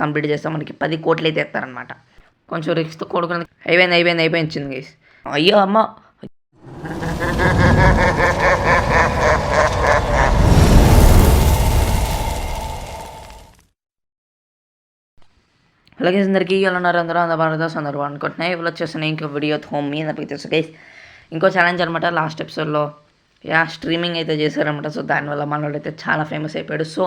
Complete చేస్తే మనకి 10 కోట్లు అయితే ఎత్తారనమాట. కొంచెం రిస్క్తో కూడుకున్నది. అయిపోయింది గైస్. అయ్యో అమ్మ. అలాగే అందరికీ ఎలా ఉన్నారు? అందరూ అందరూ అనుకుంటున్నాయి. ఇవాళ వచ్చేసిన ఇంకో వీడియో హోమ్ మీద తెలుసు గైస్. ఇంకో ఛాలెంజ్ అనమాట. లాస్ట్ ఎపిసోడ్లో స్ట్రీమింగ్ అయితే చేశారనమాట. సో దానివల్ల మనోడు అయితే చాలా ఫేమస్ అయిపోయాడు. సో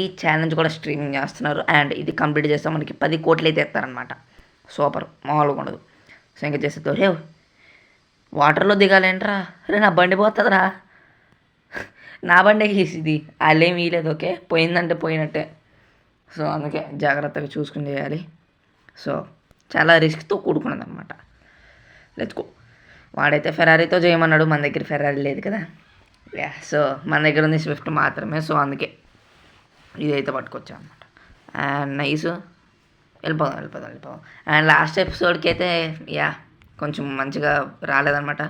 ఈ ఛాలెంజ్ కూడా స్ట్రీమింగ్ చేస్తున్నారు. అండ్ ఇది కంప్లీట్ చేస్తే మనకి 10 కోట్లు అయితే ఎత్తారనమాట. సూపర్, మామూలుగా ఉండదు. సో ఇంకా చేసేది రే వాటర్లో దిగాలేంట్రా, రే నా బండి పోతుందిరా. నా బండి ఇది వాళ్ళేమి ఇయలేదు. ఓకే, పోయిందంటే పోయినట్టే. సో అందుకే జాగ్రత్తగా చూసుకుని చేయాలి. సో చాలా రిస్క్తో కూడుకున్నది అనమాట. Let's go. వాడైతే ఫెరారీతో చేయమన్నాడు, మన దగ్గర ఫెరారీ లేదు కదా. సో మన దగ్గర ఉంది స్విఫ్ట్ మాత్రమే. సో అందుకే ఇదైతే పట్టుకొచ్చాం అనమాట. అండ్ నైస్, వెళ్ళిపోదాం. అండ్ లాస్ట్ ఎపిసోడ్కి అయితే కొంచెం మంచిగా రాలేదన్నమాట.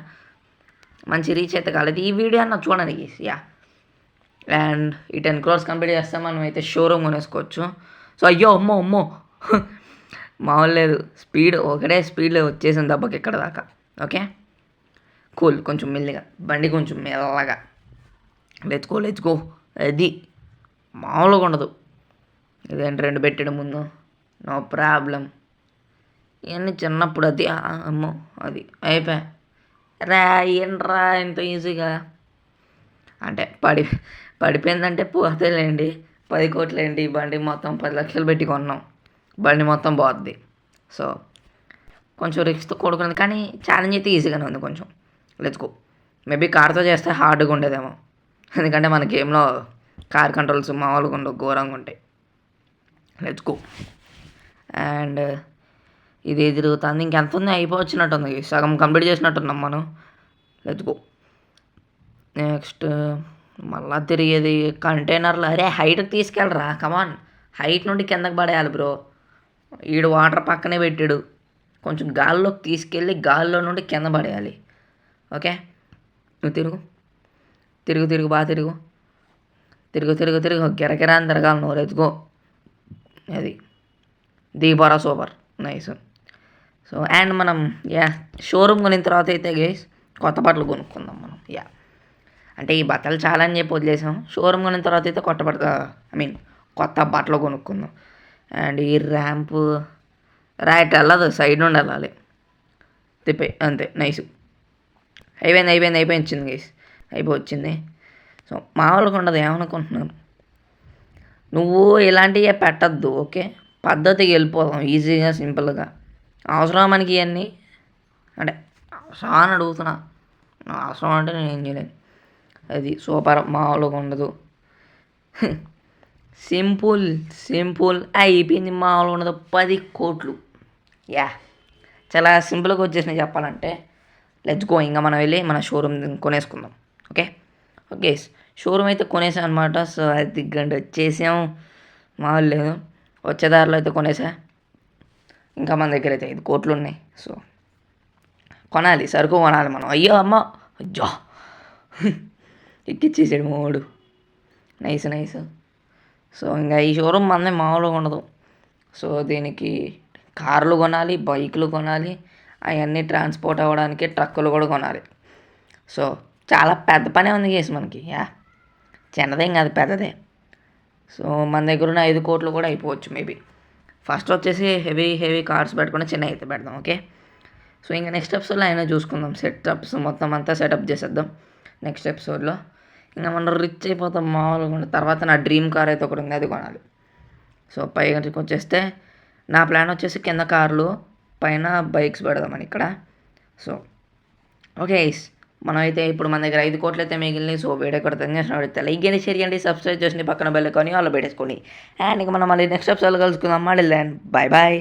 మంచి రీచ్ అయితే కాలేదు. ఈ వీడియో అన్న చూడండి. అండ్ ఈ 10 crores కంప్లీట్ చేస్తే మనం అయితే షోరూమ్ కొనేసుకోవచ్చు. సో అయ్యో అమ్మో మామూలు లేదు. ఒకటే స్పీడ్లో వచ్చేసింది దెబ్బకి ఇక్కడ దాకా. Okay cool. కొంచెం మెల్లిగా బండి, కొంచెం మెల్లగా. Let's go. అది మామూలుగా ఉండదు. ఇదేంటి 2 పెట్టడం ముందు, నో ప్రాబ్లం. ఇవన్నీ చిన్నప్పుడు అది అమ్మో అది అయిపోయా. ఏంట్రా ఇంత ఈజీగా అంటే పడిపోయిందంటే పోతేలేండి. 10 కోట్లేండి. బండి మొత్తం 10 లక్షలు పెట్టి కొన్నాం. బండి మొత్తం పోద్ది. సో కొంచెం రిస్క్తో కూడుకున్నది, కానీ ఛాలెంజ్ అయితే ఈజీగానే ఉంది కొంచెం. Let's go. మేబీ కార్తో చేస్తే హార్డ్గా ఉండేదేమో, ఎందుకంటే మన గేమ్లో కార్ కంట్రోల్స్ మామూలుగా ఉండవు, ఘోరంగా ఉంటాయి. Let's go. అండ్ ఇది తిరుగుతుంది. ఇంకెంత ఉంది? అయిపోవచ్చినట్టుంది. సగం కంప్లీట్ చేసినట్టున్నాం మనం. Let's go. నెక్స్ట్ మళ్ళా తిరిగేది కంటైనర్లు. అరే హైట్కి తీసుకెళ్ళరా, కమాన్. హైట్ నుండి కిందకి పడేయాలి బ్రో. ఈడు వాటర్ పక్కనే పెట్టాడు. కొంచెం గాల్లోకి తీసుకెళ్ళి గాల్లో నుండి కింద పడేయాలి. ఓకే, నువ్వు తిరుగు బాగా తిరుగు గిరగిరా అని తిరగాలి నువ్వు. Let's go. అది దీపారా, సూపర్, నైస్. సో అండ్ మనం షోరూమ్ కొనిన తర్వాత అయితే గైస్ కొత్త బట్టలు కొనుక్కుందాం మనం. అంటే ఈ బట్టలు చాలా అని చెప్పి వదిలేసాం. షోరూమ్ కొనిన తర్వాత అయితే కొత్త బట్టలు కొనుక్కుందాం. అండ్ ఈ ర్యాంపు రైట్ వెళ్ళదు, సైడ్ నుండి వెళ్ళాలి. అంతే, నైస్. అయిపోయింది గైస్. అయిపోయింది. సో మామూలుగా ఉండదు. ఏమనుకుంటున్నాను, నువ్వు ఇలాంటివే పెట్టద్దు. ఓకే, పద్ధతికి వెళ్ళిపోదాం ఈజీగా, సింపుల్గా. అవసరం మనకి ఇవన్నీ అంటే అవసరం అని అడుగుతున్నా. అవసరం అంటే నేను ఏం చేయలేను. అది సూపర్, మామూలుగా ఉండదు. సింపుల్ అయిపోయింది. మామూలుగా ఉండదు. 10 కోట్లు. చాలా సింపుల్గా వచ్చేసినాయి చెప్పాలంటే. Let's go. ఇంకా మనం వెళ్ళి మన షోరూమ్ కొనేసుకుందాం. ఓకే షోరూమ్ అయితే కొనేసాం అనమాట. సో అది గంట వచ్చేసాం. మామూలు లేదు. వచ్చేదారిలో అయితే కొనేసా. ఇంకా మన దగ్గర అయితే 5 కోట్లు ఉన్నాయి. సో కొనాలి, సరుకు కొనాలి మనం. అయ్యో అమ్మ, అయ్యో ఎక్కిచ్చేసాడు మావాడు. నైస్. సో ఇంకా ఈ షోరూమ్ మనదే, మామూలుగా ఉండదు. సో దీనికి కార్లు కొనాలి, బైకులు కొనాలి, అవన్నీ ట్రాన్స్పోర్ట్ అవ్వడానికి ట్రక్కులు కూడా కొనాలి. సో చాలా పెద్ద పనే ఉంది కేసు మనకి. చిన్నదేం కాదు, పెద్దదే. సో మన దగ్గర ఉన్న 5 కోట్లు కూడా అయిపోవచ్చు మేబీ. ఫస్ట్ వచ్చేసి హెవీ కార్స్ పెట్టుకుని చిన్న అయితే పెడదాం. ఓకే, సో ఇంకా నెక్స్ట్ ఎపిసోడ్లో అయినా చూసుకుందాం. సెటప్స్ మొత్తం అంతా సెటప్ చేసేద్దాం నెక్స్ట్ ఎపిసోడ్లో. ఇంకా మనం రిచ్ అయిపోతాం మామూలుగా. తర్వాత నా డ్రీమ్ కార్ అయితే ఒకటి ఉంది, అది కొనాలి. సో పైకి వచ్చేస్తే నా ప్లాన్ వచ్చేసి కింద కార్లు, పైన బైక్స్ పెడదామని ఇక్కడ. సో ఓకే, మనం అయితే ఇప్పుడు మన దగ్గర 5 కోట్లు అయితే మిగిలినాయి. సో వీడియో కూడా చేసిన లైక్ చేయండి, షేర్ చేయండి, సబ్స్క్రైబ్ చేసి పక్కన బెల్ ఐకాన్ ఆల్ పెట్టేసుకోండి. అండ్ ఇంకా మనం మళ్ళీ నెక్స్ట్ ఎపిసోడ్లో కలుసుకుందాం. మళ్ళీ బాయ్.